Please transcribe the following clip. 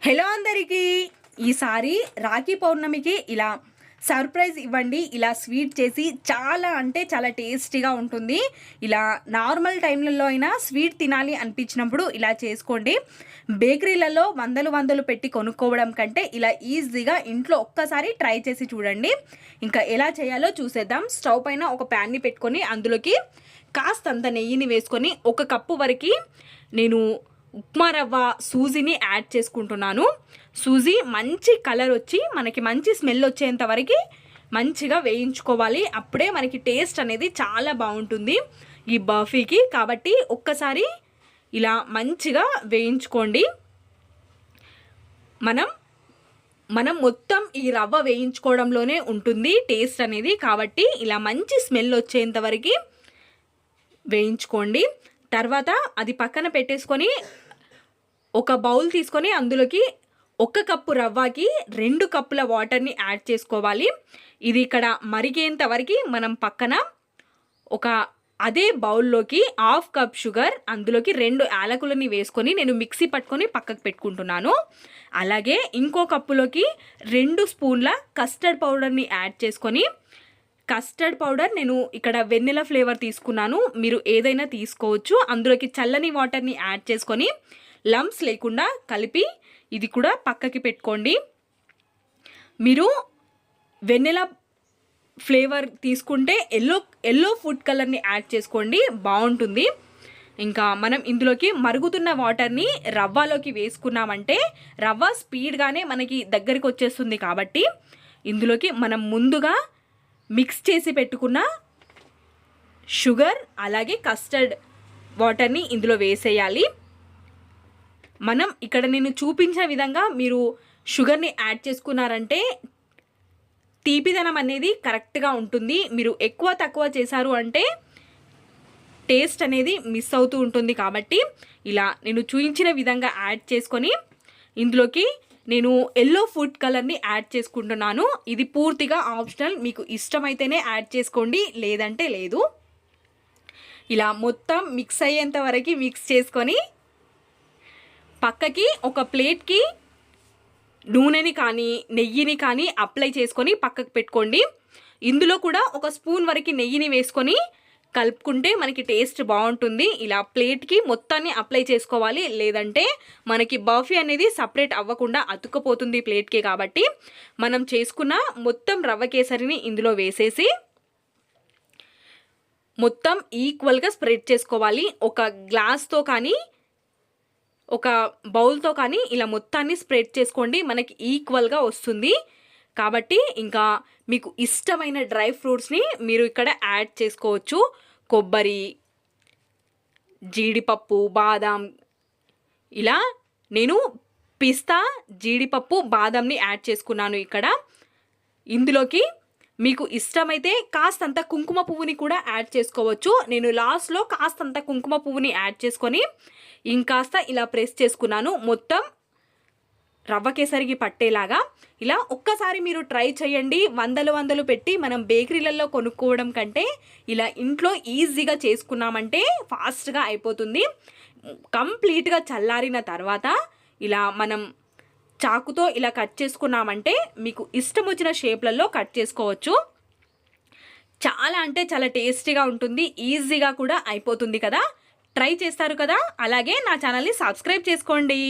Hello అందరికీ, ఈసారి రాఖీ పౌర్ణమికి ఇలా సర్ప్రైజ్ ఇవ్వండి. ఇలా స్వీట్ చేసి చాలా అంటే చాలా టేస్టీగా ఉంటుంది. ఇలా నార్మల్ టైంలలో అయినా స్వీట్ తినాలి అనిపించినప్పుడు ఇలా చేసుకోండి. బేకరీలలో వందలు పెట్టి కొనుక్కోవడం కంటే ఇలా ఈజీగా ఇంట్లో ఒక్కసారి ట్రై చేసి చూడండి. ఇంకా ఎలా చేయాలో చూసేద్దాం. స్టవ్ పైన ఒక ప్యాన్ని పెట్టుకొని అందులోకి కాస్తంత నెయ్యిని వేసుకొని 1 కప్పు వరకు నేను ఉప్మా రవ్వ సూజీని యాడ్ చేసుకుంటున్నాను. సూజీ మంచి కలర్ వచ్చి మనకి మంచి స్మెల్ వచ్చేంత వరకు మంచిగా వేయించుకోవాలి. అప్పుడే మనకి టేస్ట్ అనేది చాలా బాగుంటుంది ఈ బర్ఫీకి. కాబట్టి ఒక్కసారి ఇలా మంచిగా వేయించుకోండి. మనం మొత్తం ఈ రవ్వ వేయించుకోవడంలోనే ఉంటుంది టేస్ట్ అనేది. కాబట్టి ఇలా మంచి స్మెల్ వచ్చేంత వరకు వేయించుకోండి. తర్వాత అది పక్కన పెట్టేసుకొని ఒక బౌల్ తీసుకొని అందులోకి 1 కప్పు రవ్వకి 2 కప్పుల వాటర్ని యాడ్ చేసుకోవాలి. ఇది ఇక్కడ మరిగేంత వరకు మనం పక్కన అదే బౌల్లోకి 1/2 కప్ షుగర్, అందులోకి 2 యాలకులని వేసుకొని నేను మిక్సీ పట్టుకొని పక్కకు పెట్టుకుంటున్నాను. అలాగే ఇంకో కప్పులోకి 2 స్పూన్ల కస్టర్డ్ పౌడర్ని యాడ్ చేసుకొని, కస్టర్డ్ పౌడర్ నేను ఇక్కడ వెన్నెలా ఫ్లేవర్ తీసుకున్నాను, మీరు ఏదైనా తీసుకోవచ్చు. అందులోకి చల్లని వాటర్ని యాడ్ చేసుకొని లంప్స్ లేకుండా కలిపి ఇది కూడా పక్కకి పెట్టుకోండి. మీరు వెన్నెలా ఫ్లేవర్ తీసుకుంటే ఎల్లో ఫుడ్ కలర్ని యాడ్ చేసుకోండి, బాగుంటుంది. ఇంకా మనం ఇందులోకి మరుగుతున్న వాటర్ని రవ్వలోకి వేసుకున్నామంటే రవ్వ స్పీడ్గానే మనకి దగ్గరికి వచ్చేస్తుంది. కాబట్టి ఇందులోకి మనం ముందుగా మిక్స్ చేసి పెట్టుకున్న షుగర్ అలాగే కస్టర్డ్ వాటర్ని ఇందులో వేసేయాలి. మనం ఇక్కడ నేను చూపించిన విధంగా మీరు షుగర్ని యాడ్ చేసుకున్నారంటే తీపిదనం అనేది కరెక్ట్గా ఉంటుంది. మీరు ఎక్కువ తక్కువ చేశారు అంటే టేస్ట్ అనేది మిస్ అవుతూ ఉంటుంది. కాబట్టి ఇలా నేను చూపించిన విధంగా యాడ్ చేసుకొని ఇందులోకి నేను ఎల్లో ఫుడ్ కలర్ని యాడ్ చేసుకుంటున్నాను. ఇది పూర్తిగా ఆప్షనల్, మీకు ఇష్టమైతేనే యాడ్ చేసుకోండి, లేదంటే లేదు. ఇలా మొత్తం మిక్స్ అయ్యేంత వరకు మిక్స్ చేసుకొని పక్కకి ఒక ప్లేట్కి నూనెని కానీ నెయ్యిని కానీ అప్లై చేసుకొని పక్కకు పెట్టుకోండి. ఇందులో కూడా 1 స్పూన్ వరకు నెయ్యిని వేసుకొని కలుపుకుంటే మనకి టేస్ట్ బాగుంటుంది. ఇలా ప్లేట్కి మొత్తాన్ని అప్లై చేసుకోవాలి, లేదంటే మనకి బర్ఫీ అనేది సపరేట్ అవ్వకుండా అతుక్కపోతుంది ప్లేట్కి. కాబట్టి మనం చేసుకున్న మొత్తం రవ్వ కేసరిని ఇందులో వేసేసి మొత్తం ఈక్వల్గా స్ప్రెడ్ చేసుకోవాలి. ఒక గ్లాస్తో కానీ ఒక బౌల్తో కానీ ఇలా మొత్తాన్ని స్ప్రెడ్ చేసుకోండి, మనకి ఈక్వల్గా వస్తుంది. కాబట్టి ఇంకా మీకు ఇష్టమైన డ్రై ఫ్రూట్స్ని మీరు ఇక్కడ యాడ్ చేసుకోవచ్చు. కొబ్బరి, జీడిపప్పు, బాదాం, ఇలా నేను పిస్తా, జీడిపప్పు, బాదాంని యాడ్ చేసుకున్నాను ఇక్కడ. ఇందులోకి మీకు ఇష్టమైతే కాస్తంత కుంకుమ పువ్వుని కూడా యాడ్ చేసుకోవచ్చు. నేను లాస్ట్లో కాస్తంత కుంకుమ పువ్వుని యాడ్ చేసుకొని ఇంకాస్త ఇలా ప్రెస్ చేసుకున్నాను, మొత్తం రవ్వ కేసరికి పట్టేలాగా. ఇలా ఒక్కసారి మీరు ట్రై చేయండి. వందలు పెట్టి మనం బేకరీలలో కొనుక్కోవడం కంటే ఇలా ఇంట్లో ఈజీగా చేసుకున్నామంటే ఫాస్ట్గా అయిపోతుంది. కంప్లీట్గా చల్లారిన తర్వాత ఇలా మనం చాకుతో ఇలా కట్ చేసుకున్నామంటే మీకు ఇష్టం వచ్చిన షేప్లలో కట్ చేసుకోవచ్చు. చాలా అంటే చాలా టేస్టీగా ఉంటుంది, ఈజీగా కూడా అయిపోతుంది కదా. ట్రై చేస్తారు కదా. అలాగే నా ఛానల్ని సబ్స్క్రైబ్ చేసుకోండి.